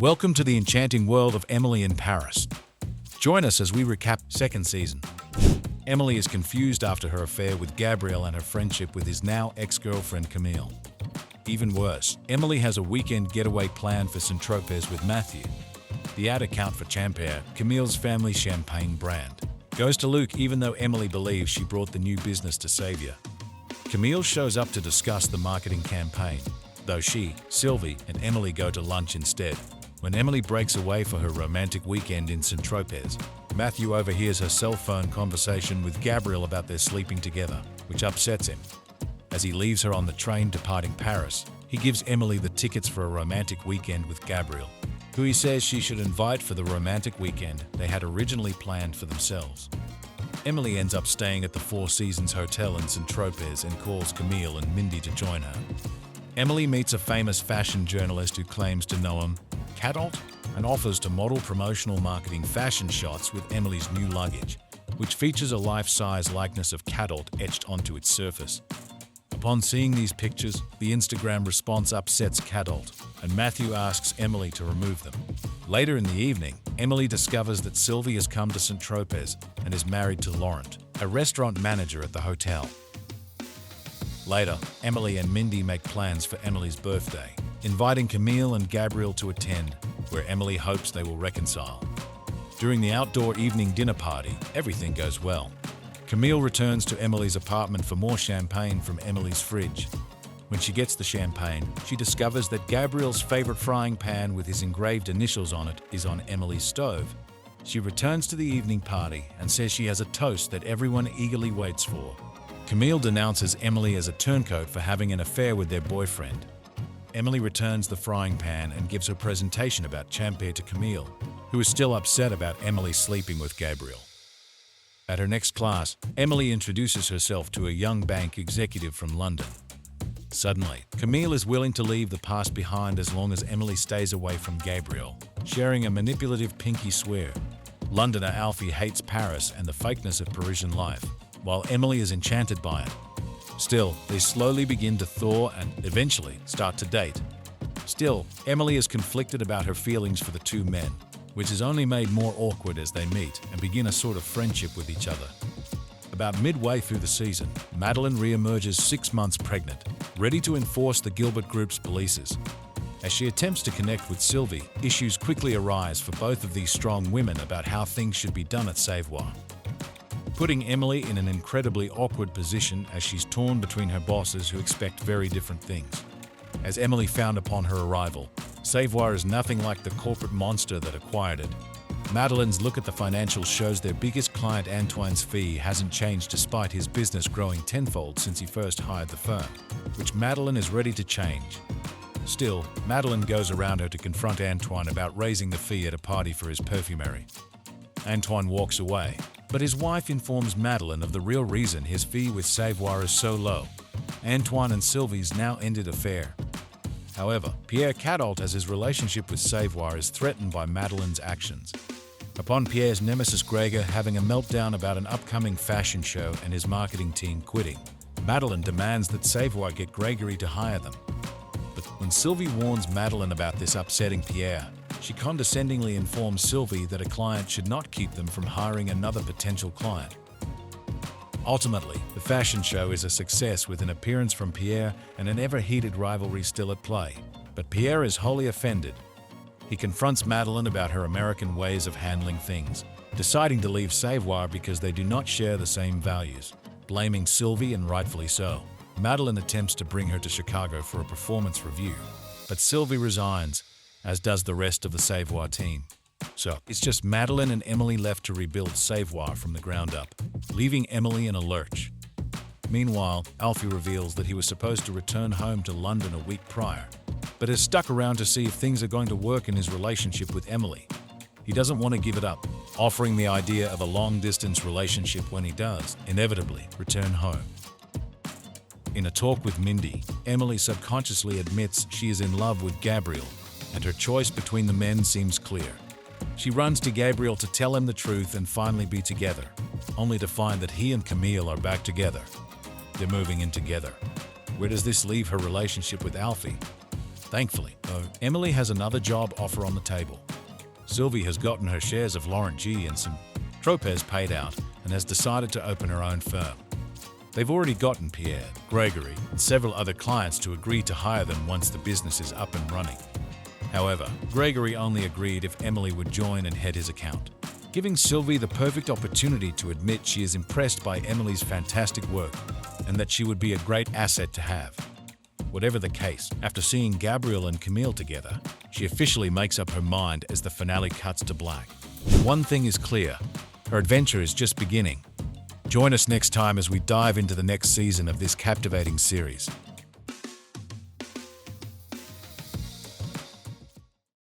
Welcome to the enchanting world of Emily in Paris. Join us as we recap second season. Emily is confused after her affair with Gabriel and her friendship with his now ex-girlfriend Camille. Even worse, Emily has a weekend getaway planned for St. Tropez with Matthew. The ad account for Champagne, Camille's family champagne brand, goes to Luke even though Emily believes she brought the new business to Xavier. Camille shows up to discuss the marketing campaign, though she, Sylvie, and Emily go to lunch instead. When Emily breaks away for her romantic weekend in St. Tropez, Matthew overhears her cell phone conversation with Gabriel about their sleeping together, which upsets him. As he leaves her on the train departing Paris, he gives Emily the tickets for a romantic weekend with Gabriel, who he says she should invite for the romantic weekend they had originally planned for themselves. Emily ends up staying at the Four Seasons Hotel in St. Tropez and calls Camille and Mindy to join her. Emily meets a famous fashion journalist who claims to know him, Cadot, and offers to model promotional marketing fashion shots with Emily's new luggage, which features a life-size likeness of Cadot etched onto its surface. Upon seeing these pictures, the Instagram response upsets Cadot, and Matthew asks Emily to remove them. Later in the evening, Emily discovers that Sylvie has come to St. Tropez and is married to Laurent, a restaurant manager at the hotel. Later, Emily and Mindy make plans for Emily's birthday, inviting Camille and Gabriel to attend, where Emily hopes they will reconcile. During the outdoor evening dinner party, everything goes well. Camille returns to Emily's apartment for more champagne from Emily's fridge. When she gets the champagne, she discovers that Gabriel's favorite frying pan with his engraved initials on it is on Emily's stove. She returns to the evening party and says she has a toast that everyone eagerly waits for. Camille denounces Emily as a turncoat for having an affair with their boyfriend. Emily returns the frying pan and gives her presentation about Champagne to Camille, who is still upset about Emily sleeping with Gabriel. At her next class, Emily introduces herself to a young bank executive from London. Suddenly, Camille is willing to leave the past behind as long as Emily stays away from Gabriel, sharing a manipulative pinky swear. Londoner Alfie hates Paris and the fakeness of Parisian life, while Emily is enchanted by it. Still, they slowly begin to thaw and, eventually, start to date. Still, Emily is conflicted about her feelings for the two men, which is only made more awkward as they meet and begin a sort of friendship with each other. About midway through the season, Madeleine re-emerges 6 months pregnant, ready to enforce the Gilbert Group's policies. As she attempts to connect with Sylvie, issues quickly arise for both of these strong women about how things should be done at Savoir, putting Emily in an incredibly awkward position as she's torn between her bosses who expect very different things. As Emily found upon her arrival, Savoir is nothing like the corporate monster that acquired it. Madeleine's look at the financials shows their biggest client Antoine's fee hasn't changed despite his business growing tenfold since he first hired the firm, which Madeleine is ready to change. Still, Madeleine goes around her to confront Antoine about raising the fee at a party for his perfumery. Antoine walks away, but his wife informs Madeleine of the real reason his fee with Savoir is so low. Antoine and Sylvie's now ended affair. However, Pierre Cadot, as his relationship with Savoir is threatened by Madeleine's actions. Upon Pierre's nemesis Gregor having a meltdown about an upcoming fashion show and his marketing team quitting, Madeleine demands that Savoir get Gregory to hire them. But when Sylvie warns Madeleine about this upsetting Pierre, she condescendingly informs Sylvie that a client should not keep them from hiring another potential client. Ultimately, the fashion show is a success with an appearance from Pierre and an ever-heated rivalry still at play. But Pierre is wholly offended. He confronts Madeleine about her American ways of handling things, deciding to leave Savoir because they do not share the same values, blaming Sylvie, and rightfully so. Madeleine attempts to bring her to Chicago for a performance review, but Sylvie resigns, as does the rest of the Savoir team. So, it's just Madeleine and Emily left to rebuild Savoir from the ground up, leaving Emily in a lurch. Meanwhile, Alfie reveals that he was supposed to return home to London a week prior, but has stuck around to see if things are going to work in his relationship with Emily. He doesn't want to give it up, offering the idea of a long-distance relationship when he does, inevitably, return home. In a talk with Mindy, Emily subconsciously admits she is in love with Gabriel, and her choice between the men seems clear. She runs to Gabriel to tell him the truth and finally be together, only to find that he and Camille are back together. They're moving in together. Where does this leave her relationship with Alfie? Thankfully, though, Emily has another job offer on the table. Sylvie has gotten her shares of Laurent G and some Tropez paid out and has decided to open her own firm. They've already gotten Pierre, Gregory, and several other clients to agree to hire them once the business is up and running. However, Gregory only agreed if Emily would join and head his account, giving Sylvie the perfect opportunity to admit she is impressed by Emily's fantastic work and that she would be a great asset to have. Whatever the case, after seeing Gabriel and Camille together, she officially makes up her mind as the finale cuts to black. One thing is clear, her adventure is just beginning. Join us next time as we dive into the next season of this captivating series.